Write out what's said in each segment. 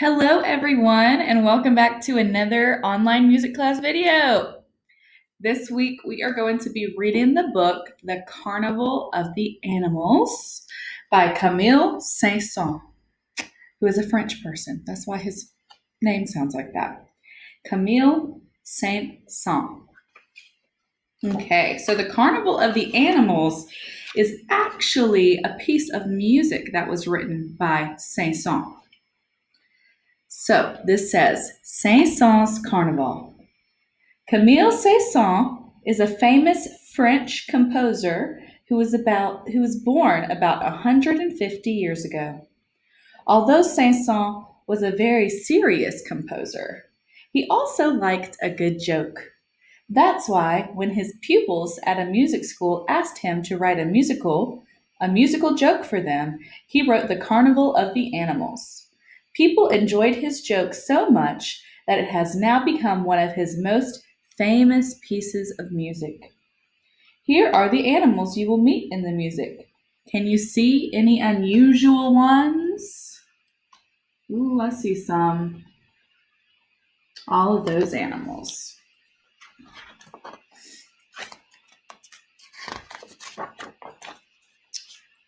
Hello, everyone, and welcome back to another online music class video. This week, we are going to be reading the book, The Carnival of the Animals by Camille Saint-Saëns, who is a French person. That's why his name sounds like that. Camille Saint-Saëns. Okay, so The Carnival of the Animals is actually a piece of music that was written by Saint-Saëns. So this says Saint-Saëns Carnival. Camille Saint-Saëns is a famous French composer who was born about 150 years ago. Although Saint-Saëns was a very serious composer, he also liked a good joke. That's why when his pupils at a music school asked him to write a musical joke for them, he wrote The Carnival of the Animals. People enjoyed his joke so much that it has now become one of his most famous pieces of music. Here are the animals you will meet in the music. Can you see any unusual ones? Ooh, I see some. All of those animals.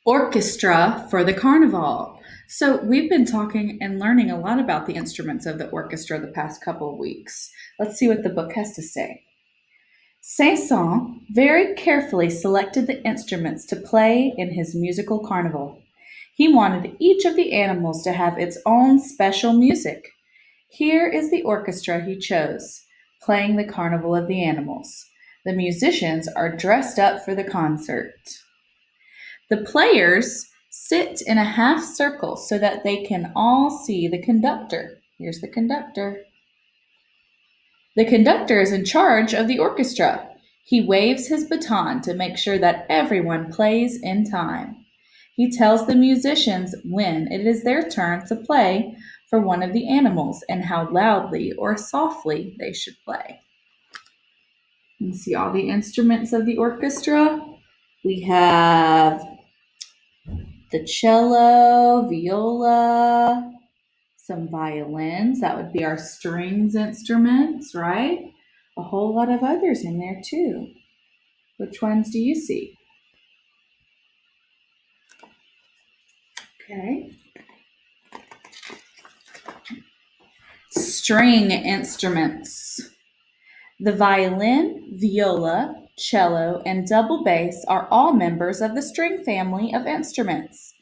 Orchestra for the Carnival. So we've been talking and learning a lot about the instruments of the orchestra the past couple of weeks. Let's see what the book has to say. Saint-Saëns very carefully selected the instruments to play in his musical carnival. He wanted each of the animals to have its own special music. Here is the orchestra he chose, playing the Carnival of the Animals. The musicians are dressed up for the concert. The players sit in a half circle so that they can all see the conductor. Here's the conductor. The conductor is in charge of the orchestra. He waves his baton to make sure that everyone plays in time. He tells the musicians when it is their turn to play for one of the animals and how loudly or softly they should play. You can see all the instruments of the orchestra. We have the cello, viola, some violins. That would be our strings instruments, right? A whole lot of others in there too. Which ones do you see? Okay. String instruments. The violin, viola, cello, and double bass are all members of the string family of instruments.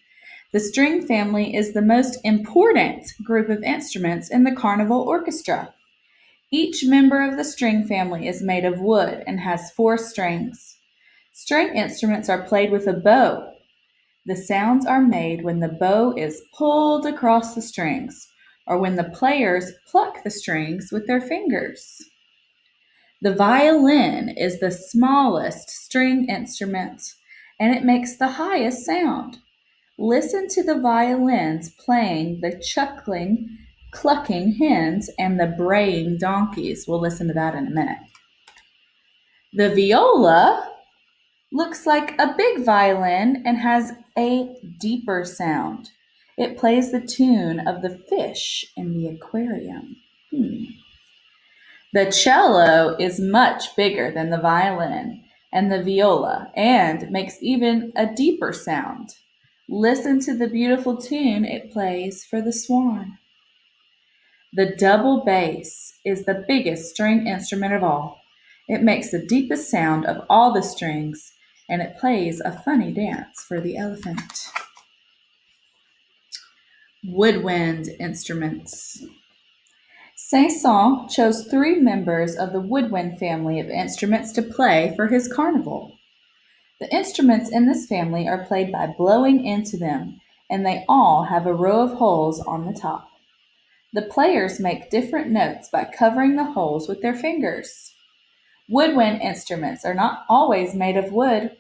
The string family is the most important group of instruments in the carnival orchestra. Each member of the string family is made of wood and has 4 strings. String instruments are played with a bow. The sounds are made when the bow is pulled across the strings, or when the players pluck the strings with their fingers. The violin is the smallest string instrument, and it makes the highest sound. Listen to the violins playing the chuckling, clucking hens and the braying donkeys. We'll listen to that in a minute. The viola looks like a big violin and has a deeper sound. It plays the tune of the fish in the aquarium. The cello is much bigger than the violin and the viola and makes even a deeper sound. Listen to the beautiful tune it plays for the swan. The double bass is the biggest string instrument of all. It makes the deepest sound of all the strings, and it plays a funny dance for the elephant. Woodwind instruments. Saint-Saëns chose 3 members of the woodwind family of instruments to play for his carnival. The instruments in this family are played by blowing into them, and they all have a row of holes on the top. The players make different notes by covering the holes with their fingers. Woodwind instruments are not always made of wood.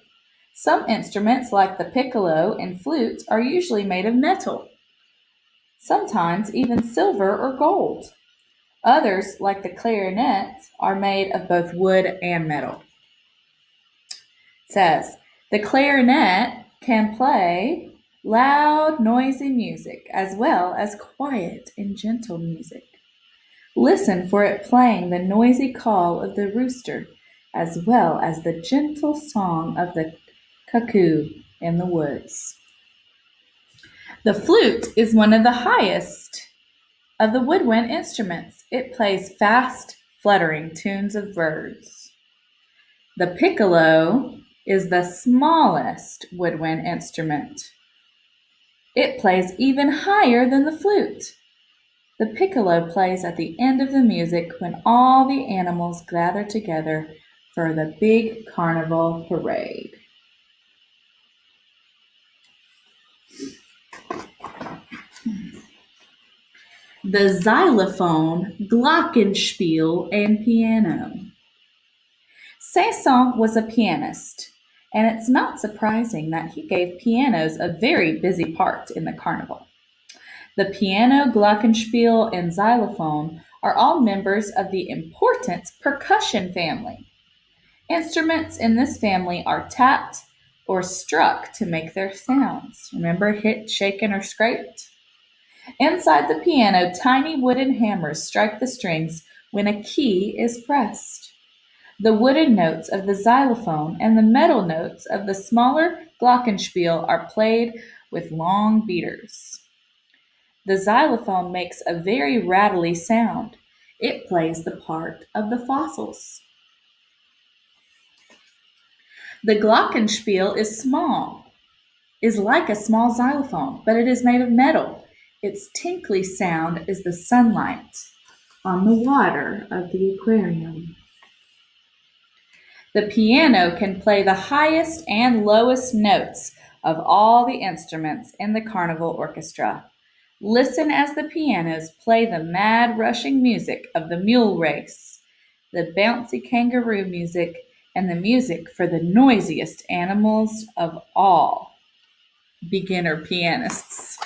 Some instruments, like the piccolo and flute, are usually made of metal, sometimes even silver or gold. Others, like the clarinet, are made of both wood and metal. It says, the clarinet can play loud, noisy music, as well as quiet and gentle music. Listen for it playing the noisy call of the rooster, as well as the gentle song of the cuckoo in the woods. The flute is one of the highest of the woodwind instruments. It plays fast, fluttering tunes of birds. The piccolo is the smallest woodwind instrument. It plays even higher than the flute. The piccolo plays at the end of the music when all the animals gather together for the big carnival parade. The xylophone, glockenspiel, and piano. Saint-Saëns was a pianist, and it's not surprising that he gave pianos a very busy part in the carnival. The piano, glockenspiel, and xylophone are all members of the important percussion family. Instruments in this family are tapped or struck to make their sounds. Remember, hit, shaken, or scraped? Inside the piano, tiny wooden hammers strike the strings when a key is pressed. The wooden notes of the xylophone and the metal notes of the smaller glockenspiel are played with long beaters. The xylophone makes a very rattly sound. It plays the part of the fossils. The glockenspiel is like a small xylophone, but it is made of metal. Its tinkly sound is the sunlight on the water of the aquarium. The piano can play the highest and lowest notes of all the instruments in the carnival orchestra. Listen as the pianos play the mad rushing music of the mule race, the bouncy kangaroo music, and the music for the noisiest animals of all, beginner pianists.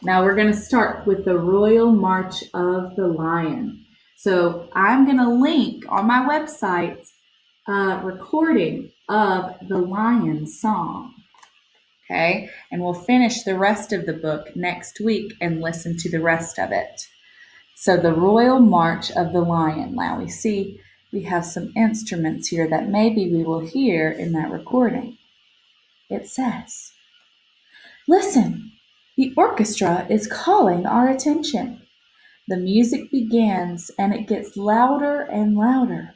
Now we're going to start with the Royal March of the Lion. So I'm going to link on my website a recording of the Lion song. Okay, and we'll finish the rest of the book next week and listen to the rest of it. So the Royal March of the Lion. Now we have some instruments here that maybe we will hear in that recording. It says, "Listen, the orchestra is calling our attention. The music begins and it gets louder and louder.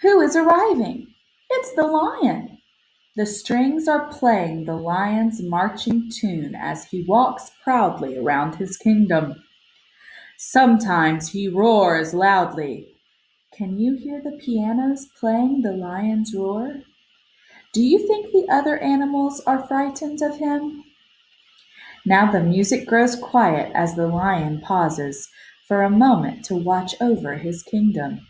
Who is arriving? It's the lion. The strings are playing the lion's marching tune as he walks proudly around his kingdom. Sometimes he roars loudly. Can you hear the pianos playing the lion's roar? Do you think the other animals are frightened of him?" Now the music grows quiet as the lion pauses for a moment to watch over his kingdom.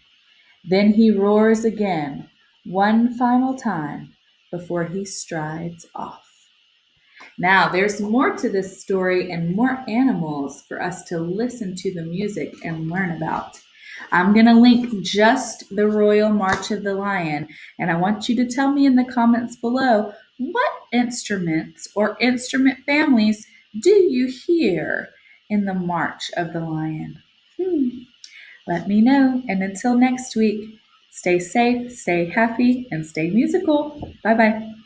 Then he roars again, one final time, before he strides off. Now, there's more to this story and more animals for us to listen to the music and learn about. I'm going to link just the Royal March of the Lion, and I want you to tell me in the comments below what instruments or instrument families do you hear in the March of the Lion? Let me know, and until next week, stay safe, stay happy, and stay musical. Bye-bye.